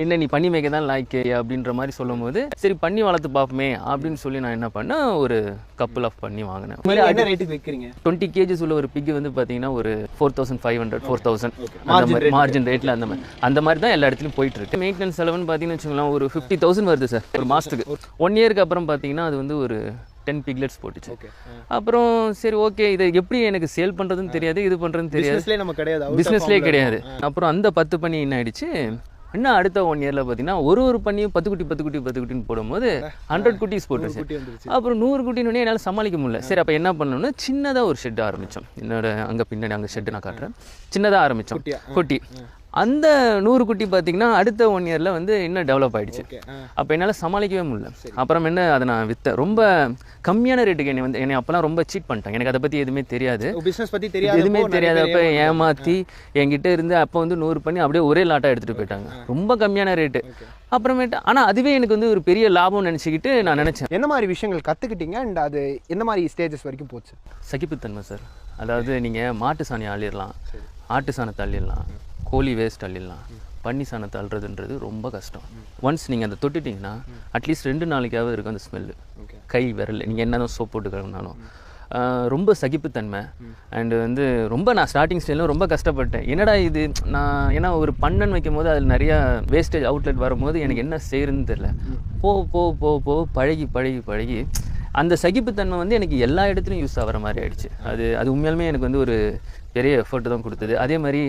என்ன நீ பண்ணி மேய்க்க தான் லாய்க்கு அப்படின்ற மாதிரி சொல்லும் போது சரி பண்ணி வளர்த்து பார்ப்போமே அப்படின்னு சொல்லி நான் என்ன பண்ணேன், ஒரு கப்புள் ஆஃப் பண்ணி வாங்கினேன். என்ன ரேட்டுக்கு விற்கிறீங்க? 20 kgs உள்ள ஒரு பிக் வந்து பார்த்தீங்கன்னா ஒரு 4500 4000 மார்ஜின் ரேட்டில் அந்த மாதிரி தான் எல்லா இடத்துலையும் போயிட்டு இருக்கு. மெயின்டெனன்ஸ் செலவுன்னு பார்த்தீங்கன்னு வச்சுக்கோங்களேன், ஒரு 50,000 வருது சார் ஒரு மாதத்துக்கு. 1 இயருக்கு அப்புறம் பார்த்தீங்கன்னா அது வந்து ஒரு 10 பிக்லெட்ஸ் போட்டுச்சு. அப்புறம் சரி ஓகே, இதை எப்படி எனக்கு சேல் பண்ணுறதுன்னு தெரியாது, இது பண்ணுறதுன்னு தெரியாது, பிஸ்னஸ்லேயே கிடையாது. அப்புறம் அந்த 10 பண்ணி என்ன ஆயிடுச்சு, இன்னும் அடுத்த 1 இயரில் பார்த்தீங்கன்னா ஒரு பண்ணியும் 10 குட்டின்னு போடும்போது 100 குட்டீஸ் போட்டுருச்சு. அப்புறம் 100 குட்டின்னு என்னால் சமாளிக்க முடியல. சரி அப்போ என்ன பண்ணணும்னா சின்னதாக ஒரு ஷெட் ஆரம்பித்தோம். என்னோட அங்கே பின்னாடி அங்கே ஷெட்டு நான் காட்டுறேன். சின்னதாக ஆரம்பித்தோம் குட்டி. அந்த 100 குட்டி பார்த்தீங்கன்னா அடுத்த 1 இயரில் வந்து இன்னும் டெவலப் ஆகிடுச்சு. அப்போ என்னால் சமாளிக்கவே முடியல. அப்புறம் என்ன அதை நான் விற்றேன் ரொம்ப கம்மியான ரேட்டுக்கு. என்னை அப்போலாம் ரொம்ப சீட் பண்ணிட்டாங்க. எனக்கு அதை பற்றி எதுவுமே தெரியாது, பிஸ்னஸ் பற்றி தெரியாது, எதுவுமே தெரியாது. அப்போ ஏமாற்றி என்கிட்ட இருந்து அப்போ வந்து 100 பண்ணி அப்படியே ஒரே லாட்டாக எடுத்துகிட்டு போயிட்டாங்க, ரொம்ப கம்மியான ரேட்டு. அப்புறமேட்டு ஆனால் அதுவே எனக்கு வந்து ஒரு பெரிய லாபம் நினச்சிக்கிட்டு நான் நினச்சேன். என்ன மாதிரி விஷயங்கள் கற்றுக்கிட்டீங்க அண்ட் அது எந்த மாதிரி ஸ்டேஜஸ் வரைக்கும் போச்சு? சகிப்புத்தன்மை சார். அதாவது நீங்கள் மாட்டு சாணி அள்ளிடலாம், ஆட்டு சாணத்தை அள்ளிடலாம், கோழி வேஸ்ட் அள்ளிடலாம், பன்னி சாணத்தை அள்ளுறதுன்றது ரொம்ப கஷ்டம். ஒன்ஸ் நீங்கள் அதை தொட்டுட்டிங்கன்னா அட்லீஸ்ட் 2 நாளைக்காவது இருக்கும் அந்த ஸ்மெல்லு. கை விரல் நீங்கள் என்ன தான் சோப் போட்டு கழுவினாலும் ரொம்ப சகிப்புத்தன்மை. அண்டு வந்து ரொம்ப நான் ஸ்டார்டிங் ஸ்டேஜில் ரொம்ப கஷ்டப்பட்டேன். என்னடா இது நான் ஏன்னா ஒரு பண்ணன் வைக்கும் போது அதில் நிறையா வேஸ்டேஜ் அவுட்லெட் வரும்போது எனக்கு என்ன செய்யறதுன்னு தெரில. போ பழகி அந்த சகிப்புத்தன்மை வந்து எனக்கு எல்லா இடத்துலையும் யூஸ் ஆகிற மாதிரி ஆயிடுச்சு. அது உண்மையாலுமே எனக்கு வந்து ஒரு பெரிய எஃபர்ட் தான் கொடுத்தது. அதே மாதிரி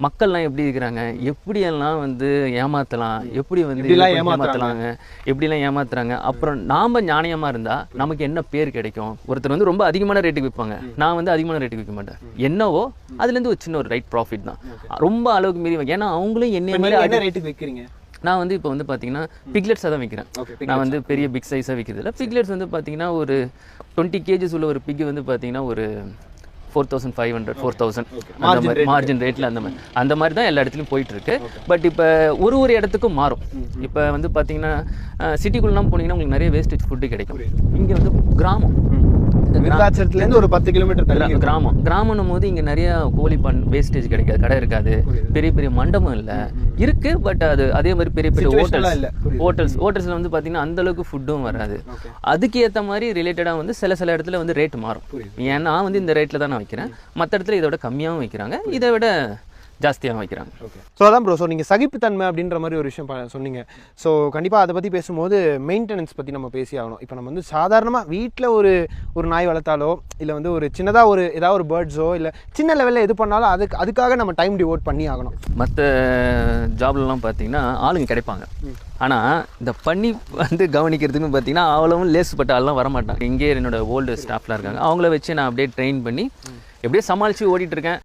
மக்கள்லாம் எப்படி இருக்கிறாங்க, எப்படியெல்லாம் வந்து ஏமாற்றலாம், எப்படி வந்து ஏமாற்றலாங்க, எப்படிலாம் ஏமாத்துறாங்க. அப்புறம் நாம் ஞானியமாக இருந்தால் நமக்கு என்ன பேர் கிடைக்கும். ஒருத்தர் வந்து ரொம்ப அதிகமான ரேட்டுக்கு விற்பாங்க, நான் வந்து அதிகமான ரேட்டுக்கு விற்க மாட்டேன். என்னவோ அதுலேருந்து ஒரு சின்ன ஒரு ரைட் ப்ராஃபிட் தான். ரொம்ப அளவுக்கு மீறி ஏன்னா அவங்களும் என்ன மாதிரி ரேட்டுக்கு விற்கிறீங்க. நான் வந்து இப்போ வந்து பார்த்தீங்கன்னா பிக்லெட்ஸாக தான் விற்கிறேன். நான் வந்து பெரிய பிக் சைஸாக விற்கிறது இல்லை. பிக்லெட்ஸ் வந்து பார்த்தீங்கன்னா ஒரு 20 kgs உள்ள ஒரு பிக் வந்து பார்த்தீங்கன்னா ஒரு 4500 4000 மார்ஜின் ரேட்டில் அந்த மாதிரி தான் எல்லா இடத்துலையும் போயிட்டு இருக்கு. பட் இப்போ ஒரு இடத்துக்கும் மாறும். இப்போ வந்து பார்த்தீங்கன்னா சிட்டிக்குள்ளலாம் போனீங்கன்னா உங்களுக்கு நிறைய வேஸ்டேஜ் ஃபுட்டு கிடைக்கும். இங்கே வந்து கிராமம், விருதாச்சலத்துலேருந்து ஒரு 10 கிலோமீட்டர் கிராமம் போது இங்கே நிறைய கோழி வேஸ்டேஜ் கிடைக்காது, கடை இருக்காது, பெரிய மண்டபம் இல்லை இருக்கு. பட் அதே மாதிரி பெரிய ஹோட்டல்ஸ்ல வந்து பார்த்தீங்கன்னா அந்த அளவுக்கு ஃபுட்டும் வராது. அதுக்கு ஏற்ற மாதிரி ரிலேட்டடாக வந்து சில இடத்துல வந்து ரேட் மாறும். ஏன்னா வந்து இந்த ரேட்டில் தான் நான் வைக்கிறேன், மற்ற இடத்துல இதோட கம்மியாகவும் வைக்கிறாங்க, இதை விட ஜாஸ்தியாக வைக்கிறாங்க. ஸோ அதான் ப்ரோ, ஸோ நீங்கள் சகிப்புத்தன்மை அப்படின்ற மாதிரி ஒரு விஷயம் சொன்னீங்க. ஸோ கண்டிப்பாக அதை பற்றி பேசும்போது மெயின்டெனன்ஸ் பற்றி நம்ம பேசி ஆகணும். இப்போ நம்ம வந்து சாதாரணமாக வீட்டில் ஒரு நாய் வளர்த்தாலோ இல்லை வந்து ஒரு சின்னதாக ஏதாவது ஒரு பேர்ட்ஸோ இல்லை சின்ன லெவலில் எது பண்ணாலும் அதுக்காக நம்ம டைம் டிவோட் பண்ணி ஆகணும். மற்ற ஜாப்லலாம் பார்த்தீங்கன்னா ஆளுங்க கிடைப்பாங்க, ஆனால் இந்த பண்ணி வந்து கவனிக்கிறதுக்கு பார்த்தீங்கன்னா அவ்வளவும் லேசுப்பட்ட ஆள்லாம் வரமாட்டாங்க. இங்கே என்னோட ஓல்டு ஸ்டாஃப்லாம் இருக்காங்க, அவங்கள வச்சு நான் அப்படியே ட்ரெயின் பண்ணி எப்படியே சமாளித்து ஓடிட்டுருக்கேன்.